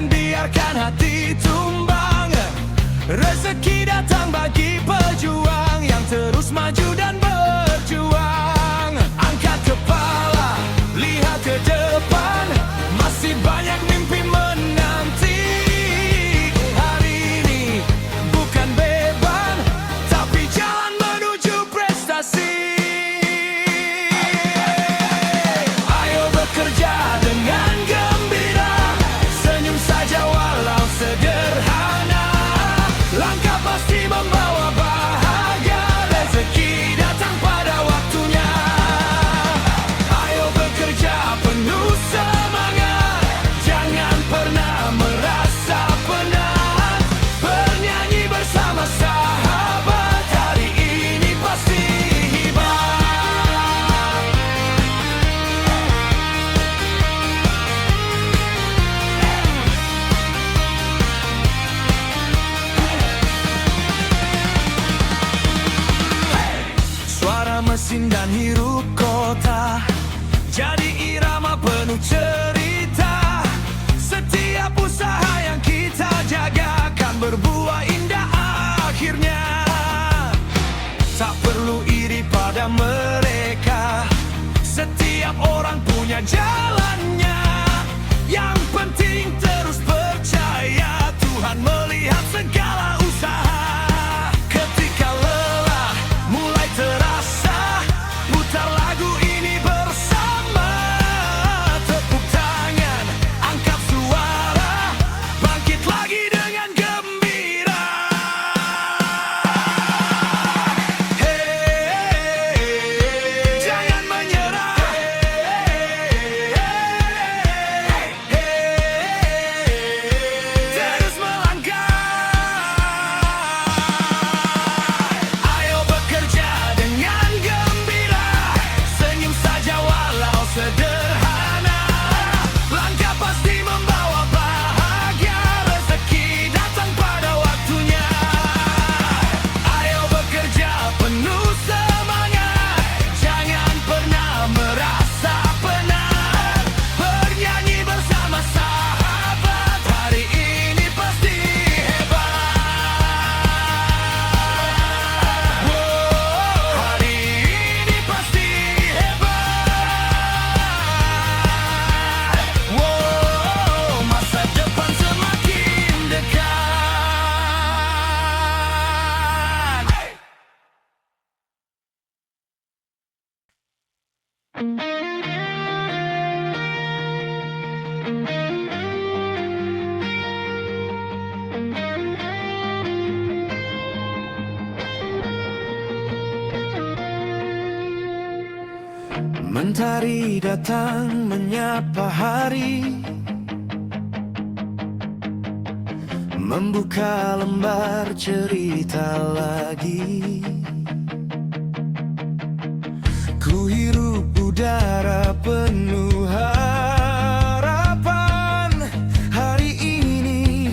Jangan biarkan hati tumbang. Rezeki datang bagi pejuang yang terus maju dan berjuang. Angkat kepala, lihat ke depan, masih banyak mimpi menanti. Hari ini bukan beban, tapi jalan menuju prestasi. Ayo bekerja dengan gembira, senyum saja walau sederhana. Langkah pasti membawa bahagia, rezeki datang pada waktunya. Ayo bekerja penuh semangat, jangan pernah merasa penat. Bernyanyi bersama sahabat, hari ini pasti hebat. Suara mesin dan hiruk kota jadi irama penuh cerita. Setiap usaha yang kita jaga akan berbuah indah akhirnya. Tak perlu iri pada mereka, setiap orang punya jalannya. Yang penting terus percaya, Tuhan melihat segala usaha. Ketika lelah mulai terasa, putar lagu ini bersama. Tepuk tangan, angkat suara, bangkit lagi dengan gembira. Jangan menyerah, terus melangkah. Ayo bekerja dengan gembira, senyum saja walau sederhana. Langkah pasti membawa bahagia, rezeki datang pada waktunya. Ayo bekerja penuh semangat, jangan pernah merasa penat. Bernyanyi bersama sahabat, hari ini pasti hebat. Hari ini pasti hebat. Masa depan semakin dekat. Mentari datang menyapa hari, membuka lembar cerita lagi. Ku hirup udara penuh harapan, hari ini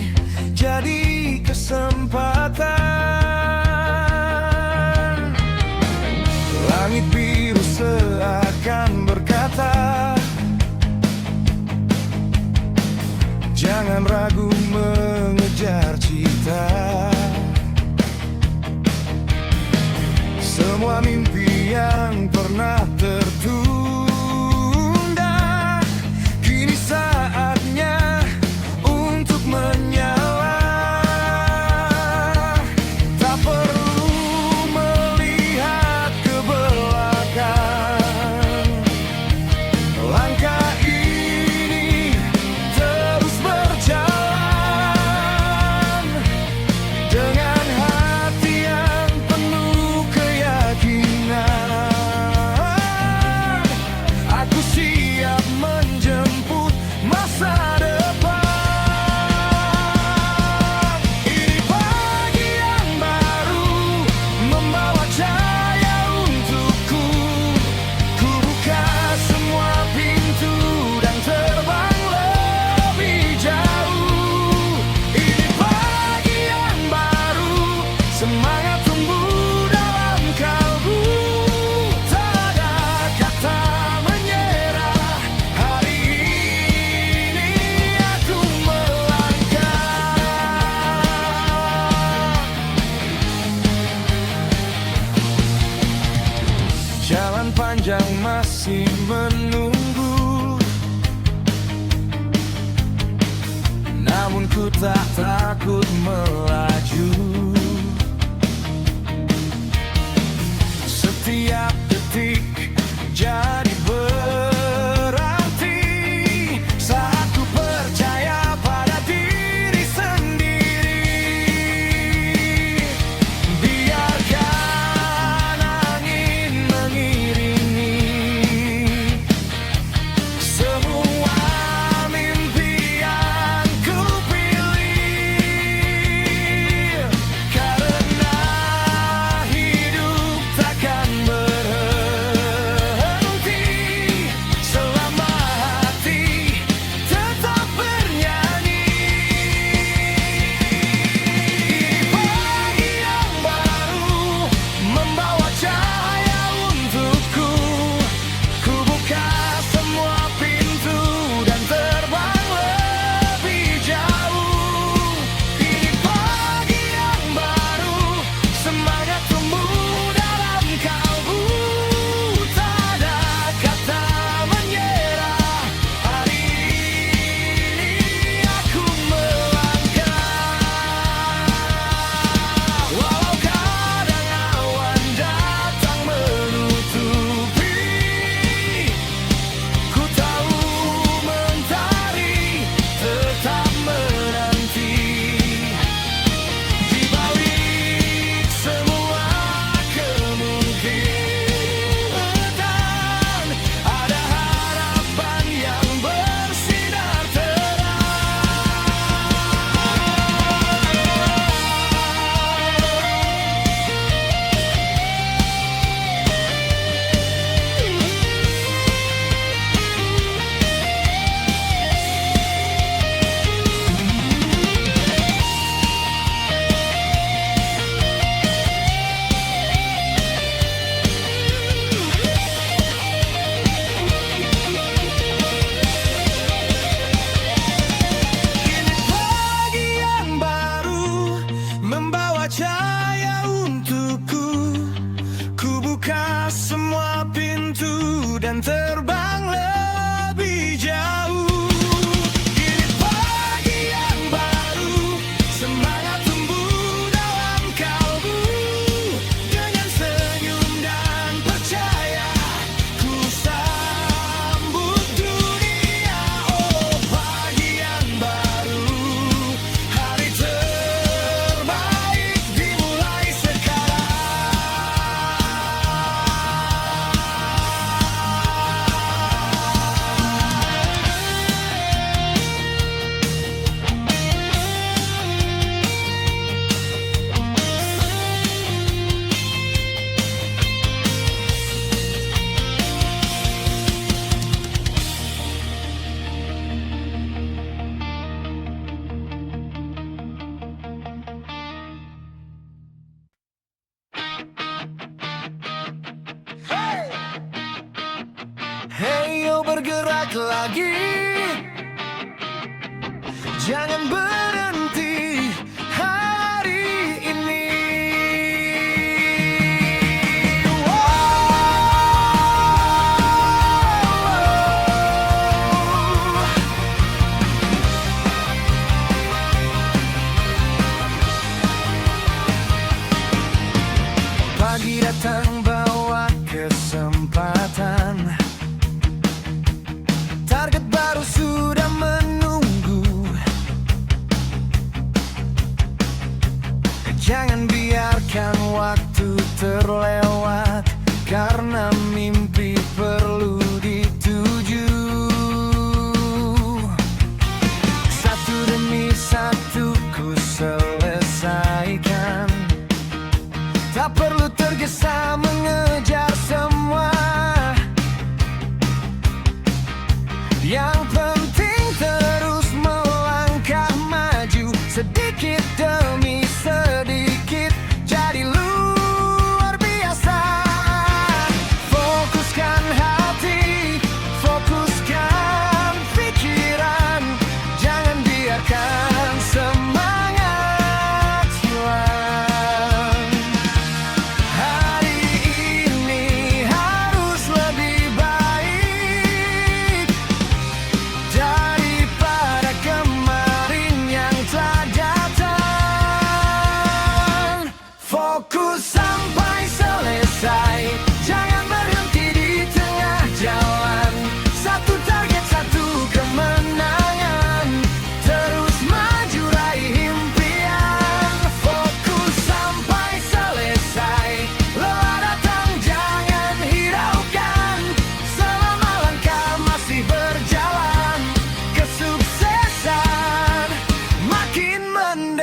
jadi kesempatan. Langit biru seakan berkata, jangan ragu mengejar cita. Semua mimpi yang pernah tertunda, kini saatnya untuk menyala. Tak perlu melihat ke belakang, langkah ini terus berjalan. Dengan hati yang penuh keyakinan, masih menunggu. Namun ku tak takut melaju. Setiap detik jadi berarti saat ku percaya pada diri sendiri. Biarkan angin mengiringi semua mimpi yang ku pilih, karena hidup takkan berhenti selama hati tetap bernyanyi. Pagi yang baru membawa cahaya untukku. Ku buka semua pintu dan terbang lebih jauh. Ini pagi yang baru, semangat tumbuh dalam kalbu. Tak ada kata menyerah. Hari ini aku melangkah. Walau kadang awan datang menutupi, ku tahu mentari tetap menanti. Di balik semua kemungkinan, ada harapan yang bersinar terang. Ini pagi yang baru membawa cahaya untukku. Ku buka semua pintu dan terbang lebih jauh. Ini pagi yang baru, semangat tumbuh dalam kalbu. Dengan senyum dan percaya, ku sambut dunia. Oh, pagi yang baru, hari terbaik dimulai sekarang. Hey yo, bergerak lagi, jangan berhenti hari ini. Pagi datang bawa kesempatan. Target baru sudah menunggu. Jangan biarkan waktu terlewat, karena mimpi perlu dituju. Satu demi satu ku selesaikan. Tak perlu tergesa mengejar semua. Yang penting terus melangkah maju, sedikit demi sedikit jadi luar biasa. Fokuskan hati, fokuskan pikiran, jangan biarkan semangat hilang. Hari ini harus lebih baik.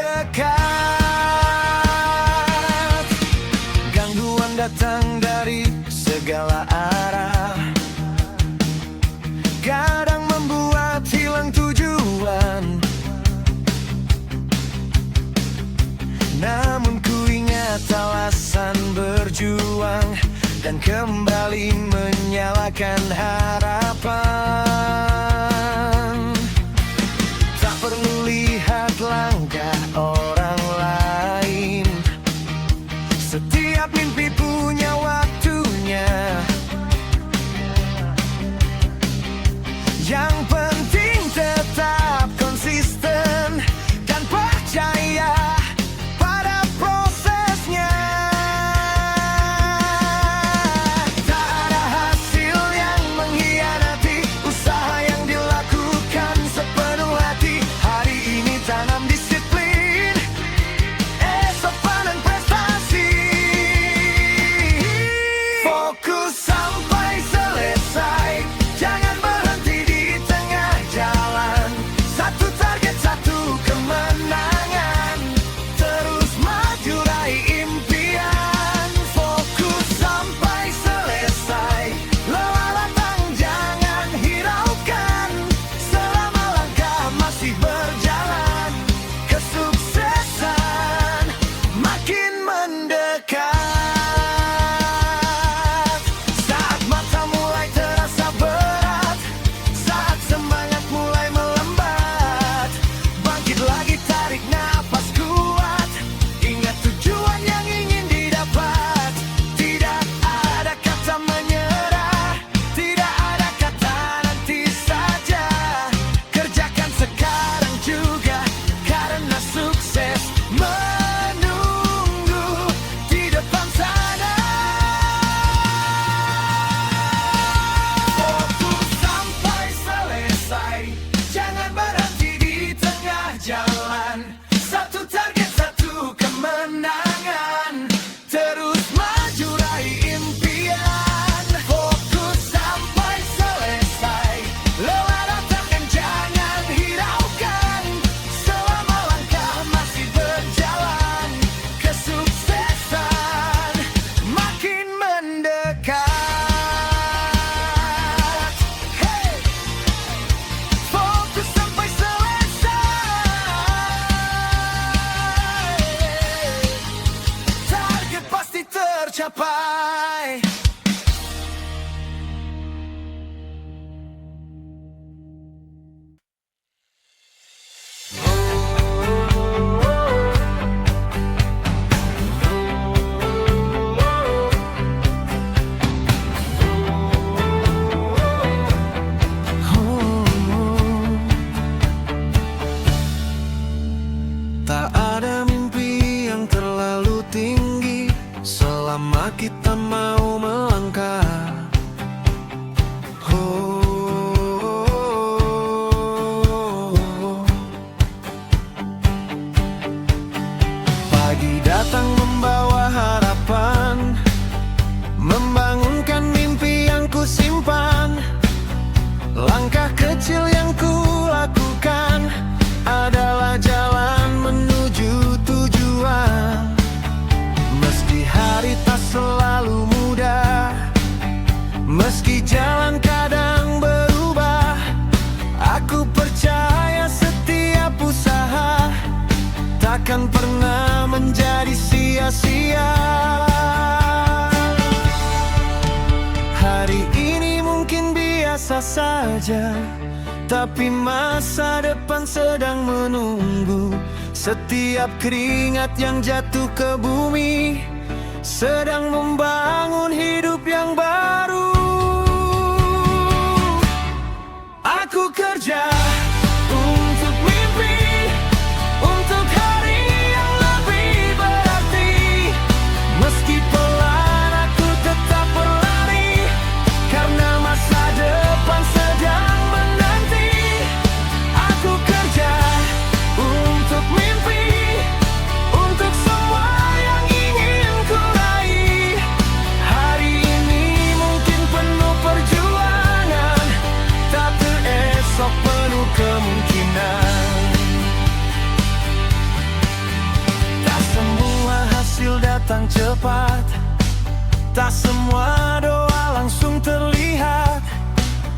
dekat. Gangguan datang dari segala arah, kadang membuat hilang tujuan. Namun ku ingat alasan berjuang dan kembali menyalakan harapan. Tak perlu lihat langkah orang lain, setiap mimpi punya waktunya. Yang penting tetap konsisten dan percaya pada prosesnya. Tak ada hasil yang mengkhianati usaha yang dilakukan sepenuh hati. Hari ini tanam disiplin, esok panen prestasi. Fokus sampai selesai, jangan berhenti di tengah jalan. Satu target, satu kemenangan, terus maju raih impian. Fokus sampai selesai, lelah datang jangan hiraukan. Selama langkah masih berjalan, kesuksesan makin mendekat. Saat mata mulai terasa berat, saat semangat mulai melambat, bangkit lagi, tarik napas kuat. Ingat tujuan yang ingin didapat. Tidak ada kata menyerah, tidak ada kata nanti saja. Kerjakan sekarang juga, karena sukses menunggu di depan sana. Fokus sampai selesai, jangan berhenti di tengah jalan. Satu target, satu kemenangan, terus maju raih impian. Fokus sampai selesai, lelah datang dan jangan hiraukan. Selama langkah masih berjalan, kesuksesan makin mendekat. Hey! Fokus sampai selesai, target pasti tercapai. Tak ada mimpi yang terlalu tinggi selama kita mau melangkah. Pagi datang membawa harapan, membangunkan mimpi yang ku simpan. Langkah kecil yang ku lakukan adalah jalan menuju tujuan. Meski hari tak selalu mudah, meski jalan kadang berubah, aku percaya setiap usaha takkan pernah menjadi sia-sia. Hari ini mungkin biasa saja, tapi masa depan sedang menunggu. Setiap keringat yang jatuh ke bumi sedang membangun hidup yang baru. Aku kerja untuk mimpi, untuk hari yang lebih berarti. Meski pelan aku tetap berlari, karena masa depan sedang menanti. Aku kerja untuk mimpi, untuk semua yang ingin ku raih. Hari ini mungkin penuh perjuangan, tapi esok penuh kemungkinan. yang cepat. Tak semua doa langsung terlihat,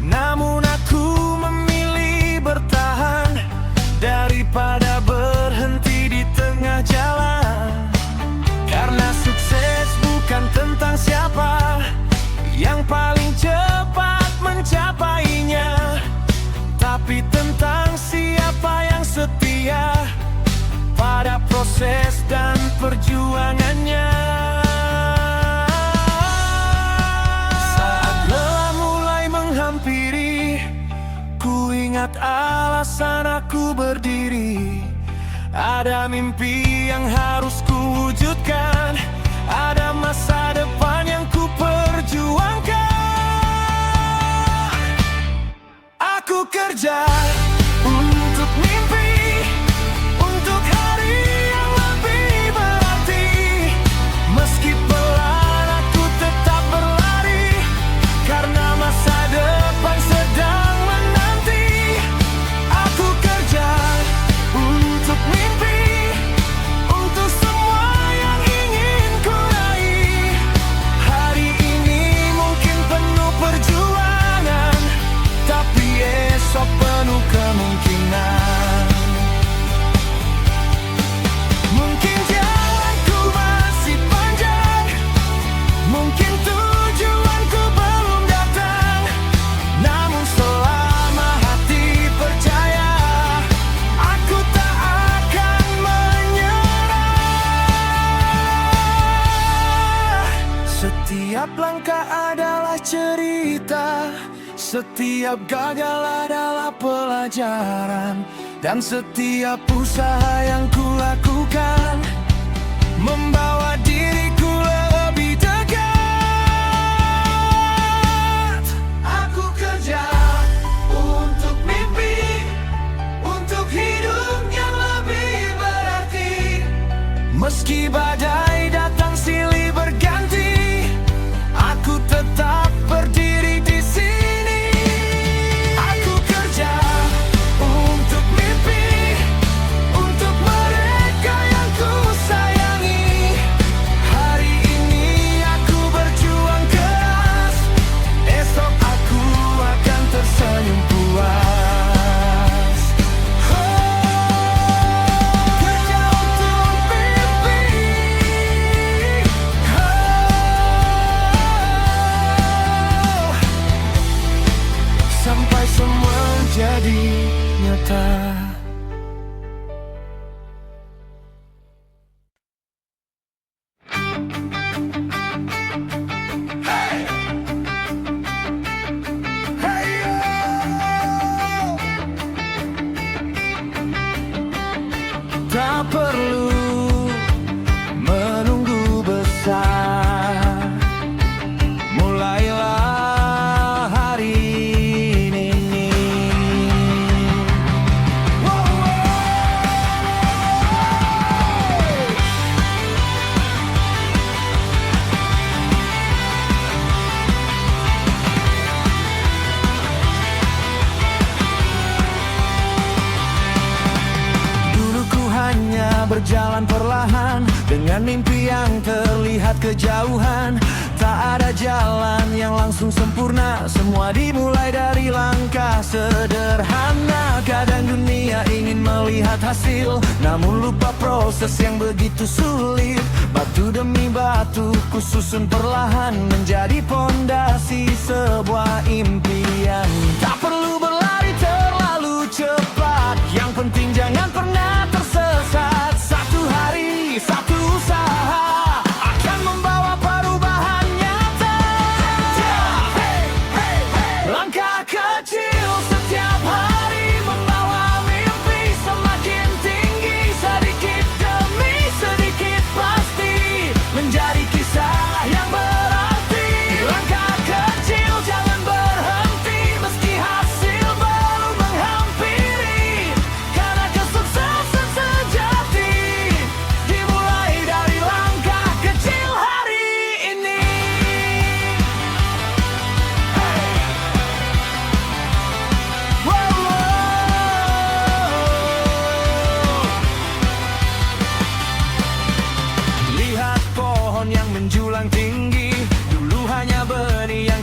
namun aku memilih bertahan daripada berhenti di tengah jalan. Karena sukses bukan tentang siapa yang paling cepat mencapainya, tapi tentang siapa yang setia pada proses dan perjuangannya. Saat lelah mulai menghampiri, ku ingat alasan aku berdiri. Ada mimpi yang harus ku wujudkan, ada masa depan yang ku perjuangkan. Aku kerja untuk mimpi, untuk hari yang lebih berarti. Meski pelan aku tetap berlari, karena masa depan sedang menanti. Aku kerja untuk mimpi, untuk semua yang ingin ku raih. Hari ini mungkin penuh perjuangan, tapi esok penuh kemungkinan. Mungkin jalanku masih panjang, mungkin tujuanku belum datang, namun selama hati percaya, aku tak akan menyerah. Setiap langkah adalah cerita, setiap gagal adalah pelajaran, dan setiap usaha yang ku lakukan membawa diriku lebih dekat. Aku kerja untuk mimpi, untuk hidup yang lebih berarti. Meski badai datang silih berganti, aku tetap berdiri di sini. Aku kerja untuk mimpi, untuk mereka yang ku sayangi. Hari ini aku berjuang keras, esok aku akan tersenyum puas. Kerja untuk mimpi, sampai semua jadi nyata. Tak perlu menunggu besar, mulailah hari ini. Dulu ku hanya berjalan perlahan, dengan mimpi yang terlihat kejauhan. Tak ada jalan yang langsung sempurna, semua dimulai dari langkah sederhana. Kadang dunia ingin melihat hasil, namun lupa proses yang begitu sulit. Batu demi batu ku susun perlahan, menjadi pondasi sebuah impian. Tak perlu berlari terlalu cepat, yang penting jangan pernah tersesat. Satu hari, satu usaha akan membawa perubahan nyata. Langkah kecil setiap hari membawa mimpi semakin tinggi. Sedikit demi sedikit pasti menjadi kisah yang berarti. Langkah kecil jangan berhenti, meski hasil baru menghampiri. Karena kesuksesan sejati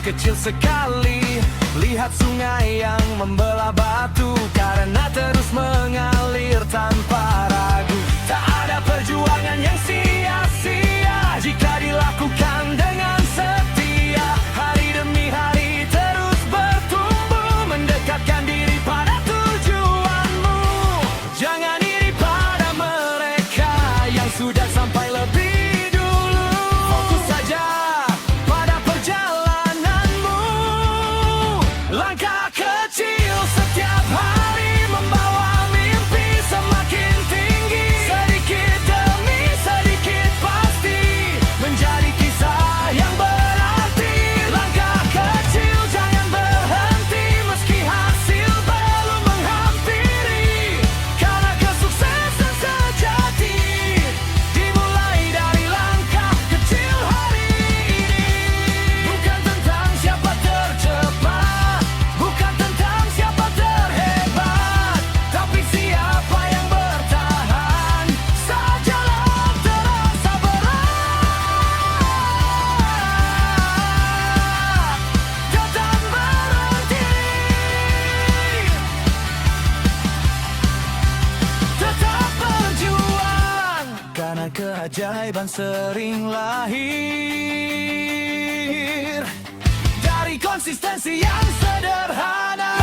kecil sekali. Lihat sungai yang membelah batu, karena terus mengalir tanpa ragu. Tak ada perjuangan yang sia-sia jika dilakukan dengan setia. Hari demi hari terus bertumbuh, mendekatkan diri pada tujuanmu. Jangan iri pada mereka yang sudah sampai lebih dulu. Fokus saja pada perjalananmu. Langkah kecil setiap hari membawa mimpi semakin tinggi. Sedikit demi sedikit pasti menjadi kisah yang berarti. Langkah kecil jangan berhenti meski hasil belum menghampiri. Karena kesuksesan sejati dimulai dari langkah kecil hari ini. Bukan tentang siapa tercepat, bukan tentang siapa terhebat, tapi siapa yang bertahan saat jalan terasa berat. Tetap berhenti, tetap berjuang, karena keajaiban sering lahir dari konsistensi yang sederhana.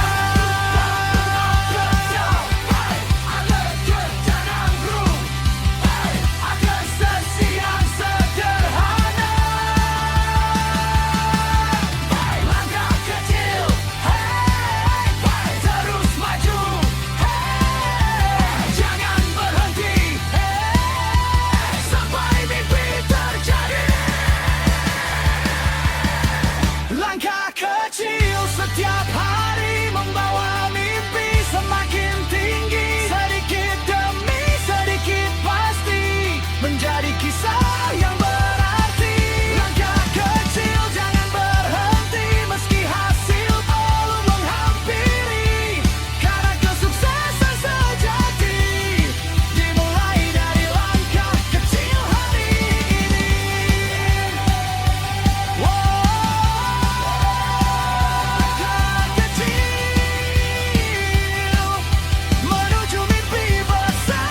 Langkah kecil, terus maju, jangan berhenti sampai mimpi terjadi. Langkah kecil setiap hari membawa mimpi semakin tinggi. Sedikit demi sedikit pasti menjadi kisah yang berarti. Langkah kecil jangan berhenti meski hasil belum menghampiri. Karena kesuksesan sejati dimulai dari langkah kecil hari ini. Langkah kecil menuju mimpi besar.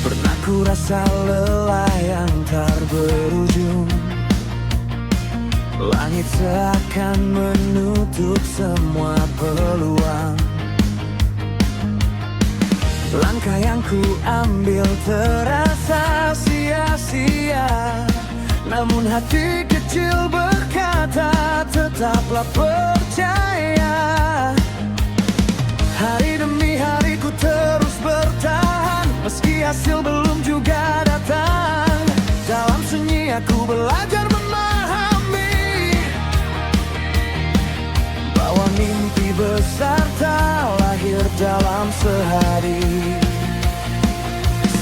Pernah ku rasa lelah yang tak berujung. Langit seakan menutup semua peluang. Langkah yang ku ambil terasa sia-sia, namun hati kecil berkata tetaplah percaya. Hari demi hari ku terus bertahan meski hasil belum juga datang. Dalam sunyi aku belajar memahami bahwa mimpi besar tak lahir dalam sehari.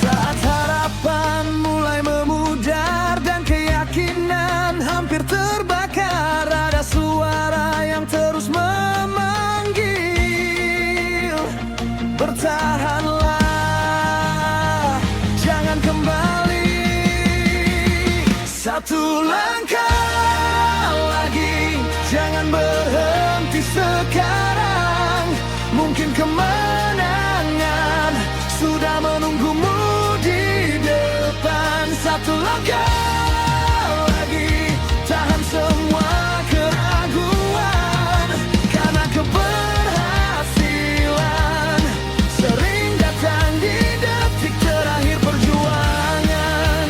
Saat harapan mulai memudar dan keyakinan hampir terbakar, ada suara yang terus memanggil, bertahanlah, jangan kembali. Satu langkah lagi, jangan berhenti sekarang. Mungkin kemenangan sudah menunggumu di depan. Satu langkah lagi, tahan semua keraguan, karena keberhasilan sering datang di detik terakhir perjuangan.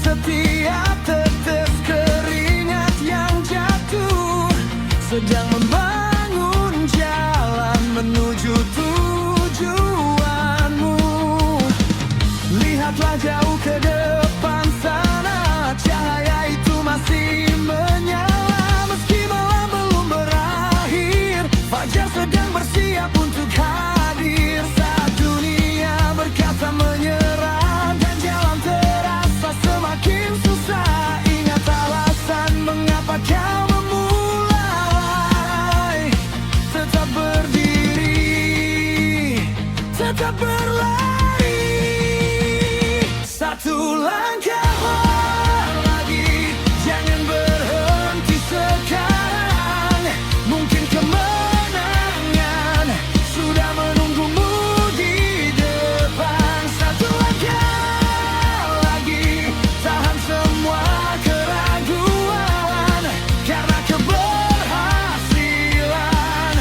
setiap tetes keringat yang jatuh sedang membangun jalan menuju tujuanmu. Lihatlah jauh ke depan sana, cahaya itu masih menyala. Meski malam belum berakhir, fajar sedang bersiap untuk hadir. Saat dunia berkata menyerah dan jalan terasa semakin susah, ingat alasan mengapa kau memulai. Tetap berdiri, tetap berlari, satu langkah lagi, jangan berhenti sekarang. Mungkin kemenangan sudah menunggumu di depan. Satu langkah lagi, tahan semua keraguan, karena keberhasilan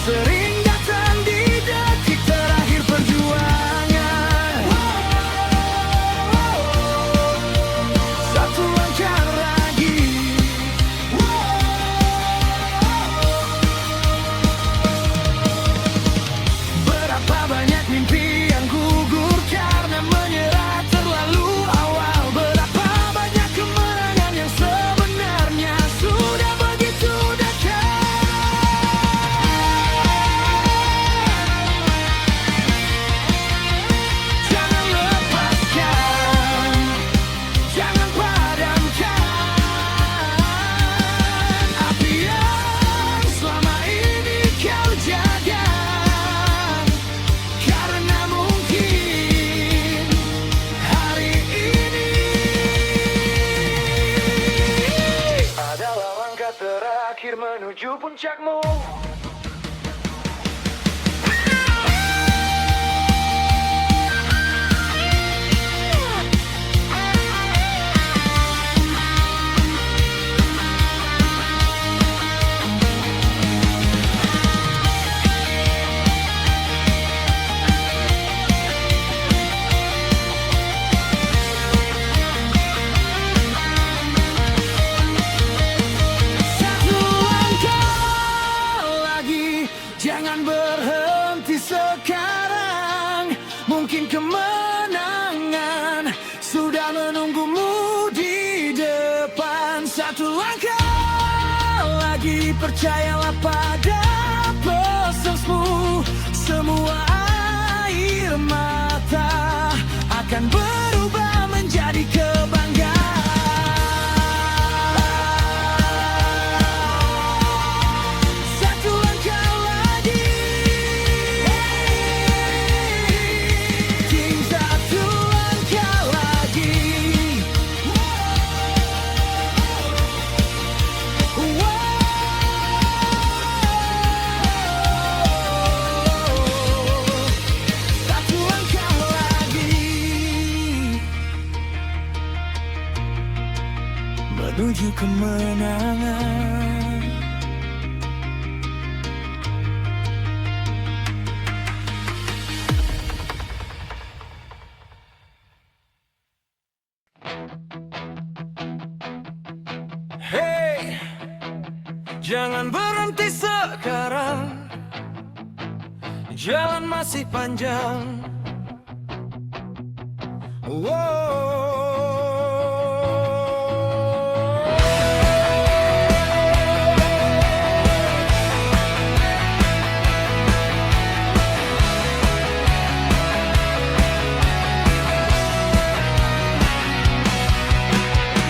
sering datang di detik terakhir perjuangan. Satu langkah lagi. Berapa banyak mimpi yang gugur karena menyerah terlalu awal. Berapa banyak kemenangan yang sebenarnya sudah begitu dekat. Jangan lepaskan, jangan padamkan api yang selama ini kau jaga. Karena mungkin hari ini adalah langkah terakhir menuju puncakmu. Satu langkah lagi, jangan berhenti sekarang. Mungkin kemenangan sudah menunggumu di depan. Satu langkah lagi, percayalah pada prosesmu. Semua air mata akan berubah menjadi kebanggaan. Satu langkah lagi, ting satu langkah lagi. Satu langkah lagi menuju kemenangan. Hey, jangan berhenti sekarang, jalan masih panjang.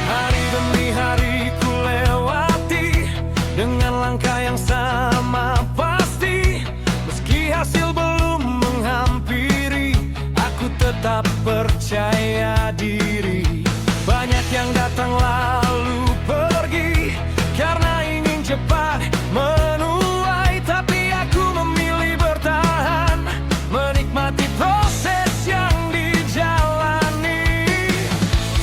Hari demi hari ku lewati dengan langkah yang sama pasti. Meski hasil belum menghampiri, aku tetap percaya diri. Banyak yang datang lalu pergi karena ingin cepat menuai, tapi aku memilih bertahan, menikmati proses yang dijalani.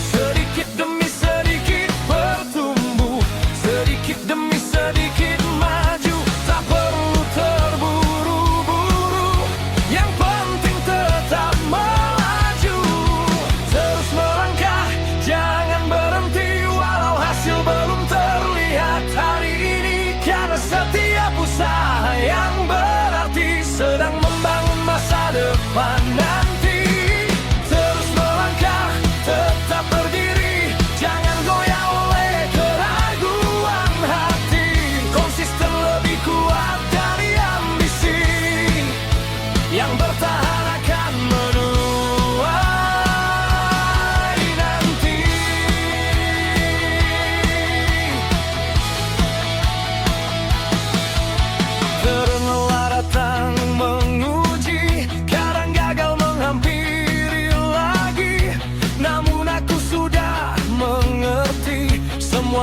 Sedikit demi sedikit bertumbuh, sedikit demi sedikit maju. Tak perlu terburu-buru, yang penting tetap melaju. Terus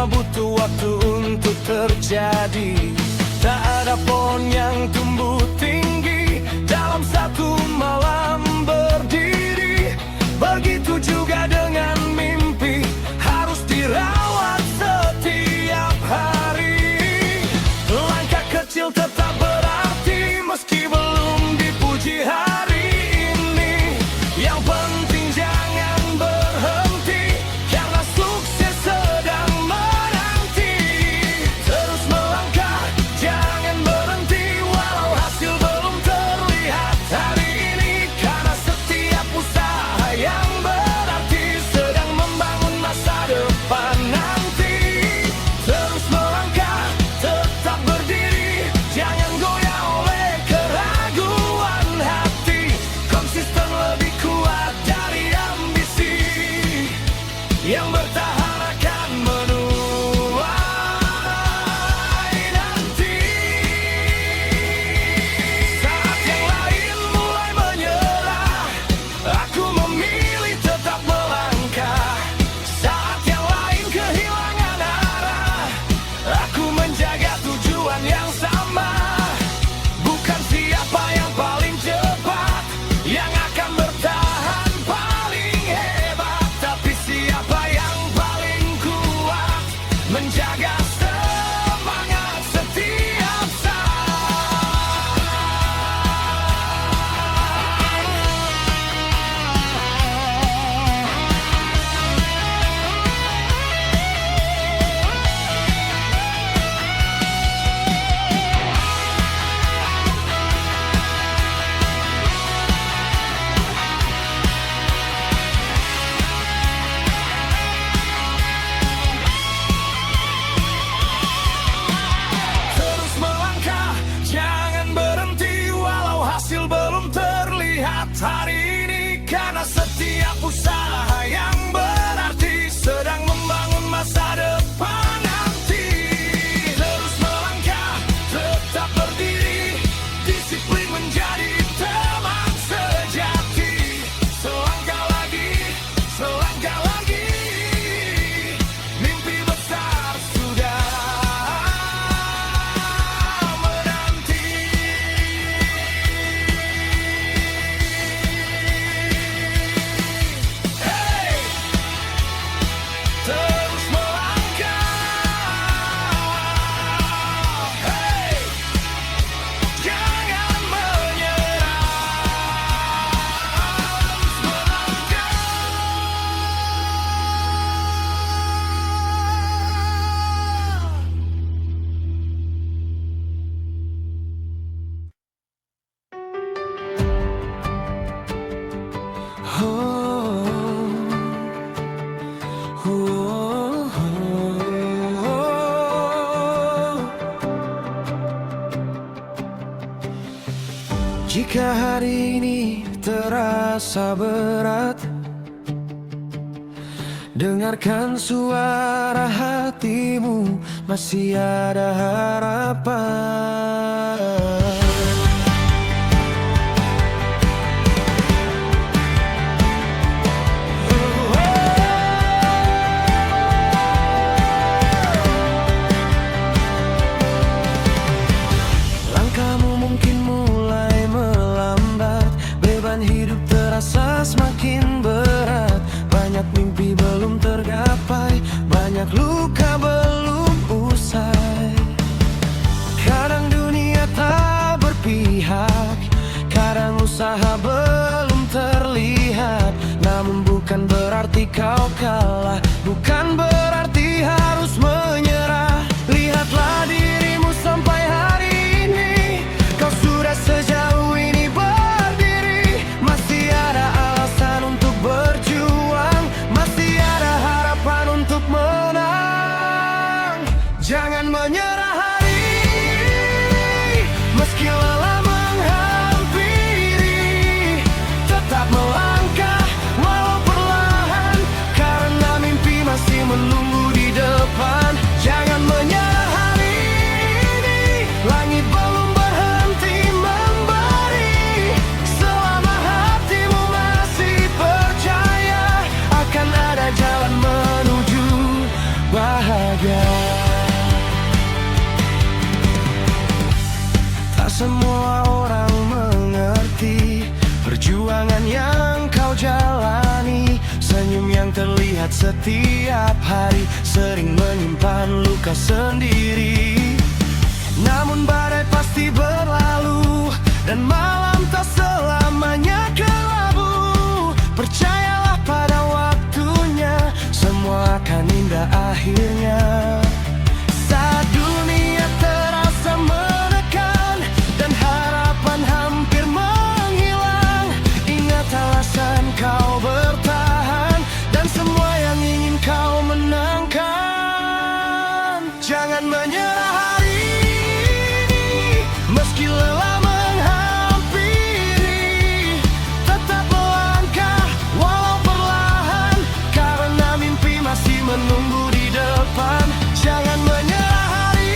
semua butuh waktu untuk terjadi. Tak ada pohon yang tumbuh tinggi dalam satu malam berdiri. Begitu juga dengan mimpi, harus dirawat setiap hari. Langkah kecil tetap berarti meski belum dipuji hari ini. Yang penting jangan berhenti, karena sukses sedang menanti. Terus melangkah, jangan berhenti, walau hasil belum terlihat hari ini. Karena setiap usaha yang berarti sedang membangun masa depan nanti. Terus melangkah, tetap berdiri, jangan goyah oleh keraguan hati. Konsisten lebih kuat dari ambisi, yang bertahan akan menuai nanti. Saat yang lain mulai menyerah, aku memilih tetap melangkah. Saat yang lain kehilangan arah, aku menjaga tujuan yang sama. Bukan siapa yang paling cepat yang akan bertahan paling hebat, tapi siapa yang paling kuat menjaga semangat setiap saat. Terus melangkah, jangan berhenti, walau hasil belum terlihat hari ini. Karena setiap usaha yang berarti sedang membangun masa depan nanti. Terus melangkah, tetap berdiri, disiplin menjadi teman sejati. Selangkah lagi, selangkah lagi, mimpi besar sudah menanti. Hey, terus melangkah. Hey, jangan menyerah. Terus melangkah. Jika hari ini terasa berat, dengarkan suara hatimu, masih ada harapan. Langkahmu mungkin mulai melambat, beban hidup terasa semakin berat. Banyak mimpi belum tergapai, banyak luka belum usai. Kadang dunia tak berpihak, kadang usaha belum terlihat. Namun bukan berarti kau kalah, bukan berarti harus menyerah. Lihatlah dirimu sampai hari ini, kau sudah sejauh ini berdiri. Masih ada alasan untuk berjuang, masih ada harapan untuk menang. Jangan menyerah hari ini, meski lelah menghampiri. Tetap melangkah walau perlahan, karena mimpi masih menunggu di depan. Jangan menyerah hari ini, langit belum berhenti memberi. Selama hatimu masih percaya, akan ada jalan menuju bahagia. berharga. Tak semua orang mengerti perjuangan yang kau jalani. Senyum yang terlihat setiap hari sering menyimpan luka sendiri. Namun badai pasti berlalu dan malam tak selamanya kelabu. Percayalah pada waktunya, semua akan indah akhirnya. Saat dunia terasa menekan dan harapan hampir menghilang, ingat alasan kau bertahan dan semua yang ingin kau menangkan. Jangan menyerah hari ini, meski lelah menghampiri. Tetap melangkah walau perlahan, karena mimpi masih menunggu di depan. Jangan menyerah hari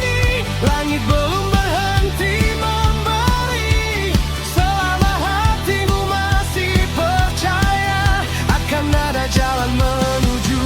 ini, langit belum berhenti memberi. Selama hatimu masih percaya, akan ada jalan menuju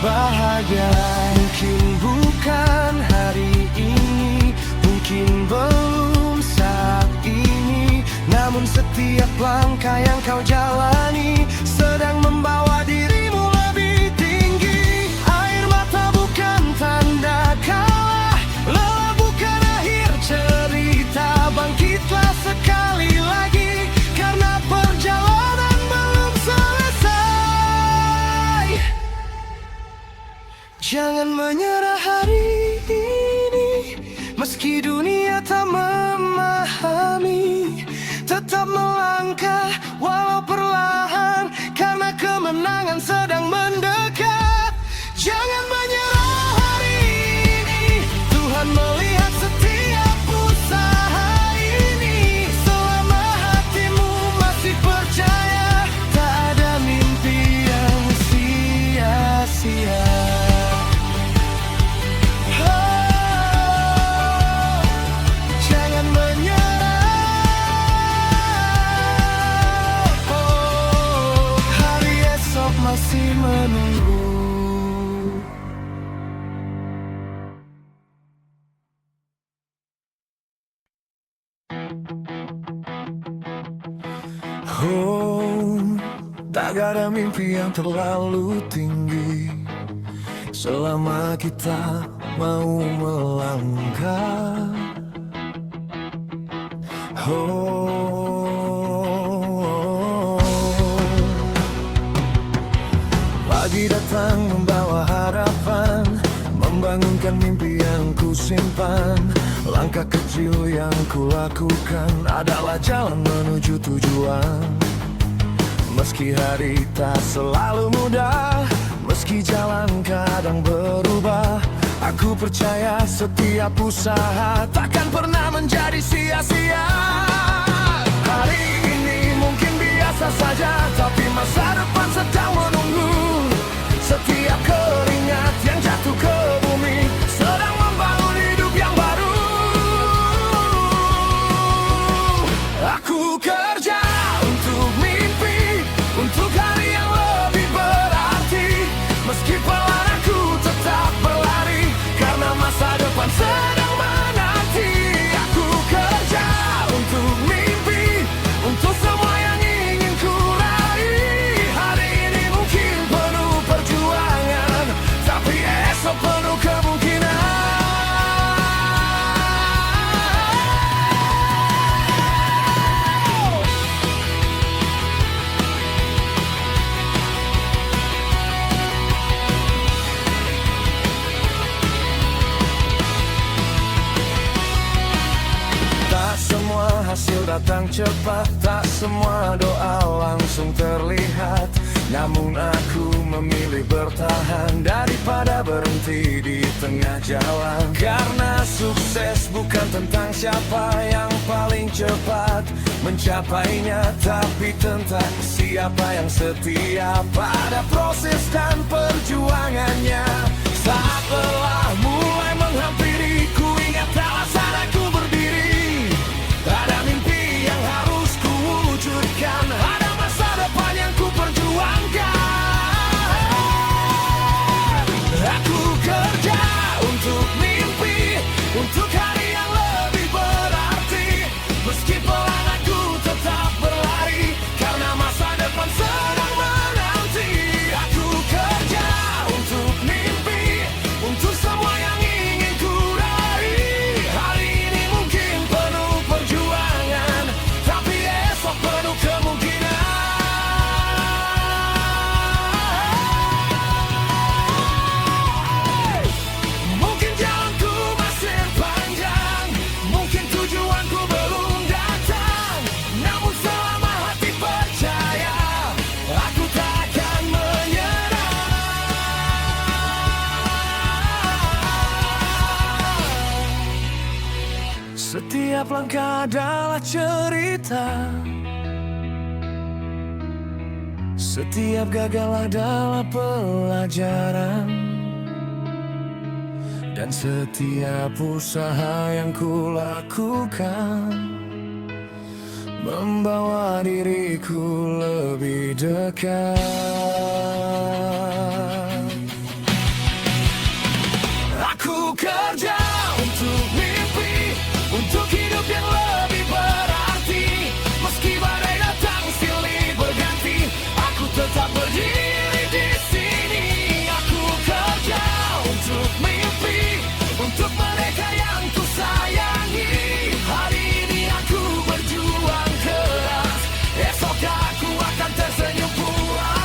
bahagia. Mungkin bukan hari ini, mungkin belum saat ini, namun setiap langkah yang kau jalani sedang membawa dirimu lebih tinggi. Air mata bukan tanda kalah, lelah bukan akhir cerita. Bangkitlah sekali lagi, karena perjalanan belum selesai. Jangan menyerah hari ini, meski dunia tak memahami. Tetap melangkah walau perlahan, karena kemenangan sedang mendekat. Jangan menyerah hari ini, Tuhan melihat setiap usaha ini. Selama hatimu masih percaya, tak ada mimpi yang sia-sia. Jangan menyerah, hari esok masih menunggu. Oh, tak ada mimpi yang terlalu tinggi selama kita mau melangkah. Oh, pagi datang membawa harapan, membangunkan mimpi yang ku simpan. Langkah kecil yang ku lakukan adalah jalan menuju tujuan. Meski hari tak selalu mudah, meski jalan kadang berubah, aku percaya setiap usaha takkan pernah menjadi sia-sia. Hari ini mungkin biasa saja, tapi masa depan sedang menunggu. Setiap keringat yang jatuh ke bumi sedang membangun hidup yang baru. Aku kerja untuk mimpi, untuk hari yang lebih berarti. Meski pelan aku tetap berlari, karena masa depan sedang menanti. Aku kerja untuk mimpi, untuk semua yang ingin ku raih. Hari ini mungkin penuh perjuangan, tapi esok penuh kemungkinan. Tak semua hasil datang cepat, tak semua doa langsung terlihat. Namun aku memilih bertahan daripada berhenti di tengah jalan. Karena sukses bukan tentang siapa yang paling cepat mencapainya, tapi tentang siapa yang setia pada proses dan perjuangannya. Saat lelah mulai menghampiri, ku ingat alasan aku berdiri. Ada mimpi yang harus ku wujudkan, ada masa depan yang ku perjuangkan. Aku Setiap langkah adalah cerita, setiap gagal adalah pelajaran, dan setiap usaha yang kulakukan membawa diriku lebih dekat. Aku kerja untuk mimpi, untuk hidup yang lebih berarti. Meski badai datang silih berganti, aku tetap berdiri di sini. Aku kerja untuk mimpi, untuk mereka yang ku sayangi. Hari ini aku berjuang keras, esok aku akan tersenyum puas.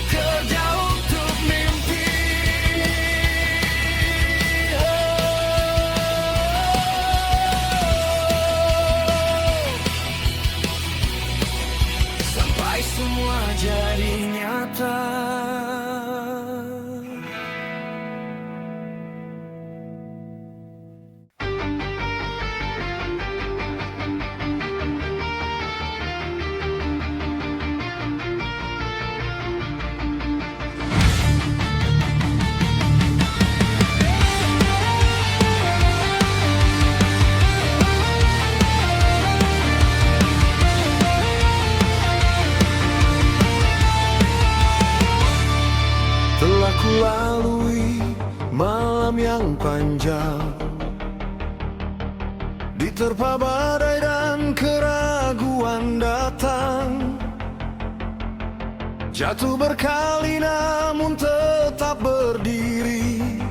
Kerja untuk mimpi. Sampai semua jadi nyata. Telah kulalui malam yang panjang, diterpa badai dan keraguan datang. Jatuh berkali namun tetap berdiri,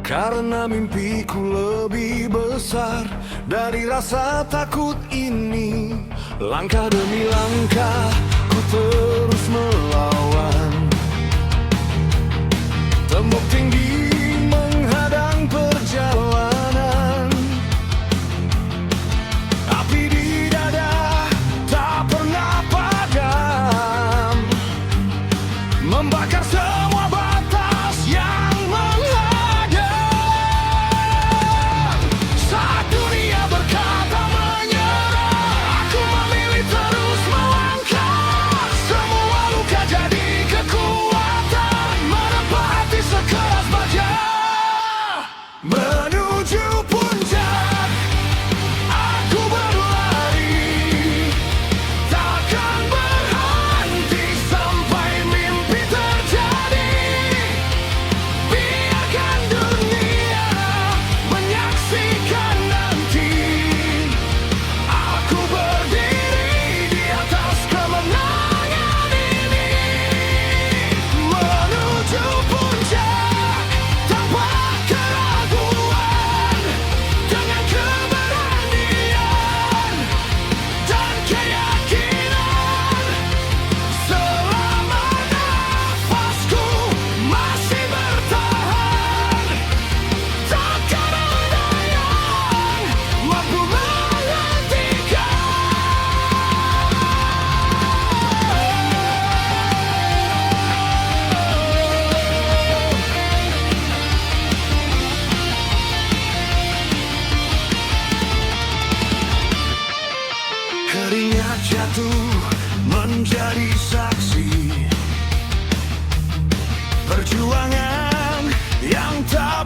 karena mimpiku lebih besar dari rasa takut ini. Langkah demi langkah ku terus melawan, tembok tinggi menghadang perjalanan. Api di dada tak pernah padam, membakar semua batas yang menghadang. Saat dunia berkata menyerah, aku memilih terus melangkah. Semua luka jadi kekuatan, menempa hati sekeras baja. Menuju puncak aku berlari, takkan berhenti sampai mimpi terjadi. Biarkan dunia menyaksikan nanti, aku berdiri di atas kemenangan ini. Menuju puncak tanpa keraguan, dengan keberanian dan keyakinan. Selama nafasku masih bertahan, takkan ada yang mampu menghentikan. Keringat jatuh menjadi saksi perjuangan yang tak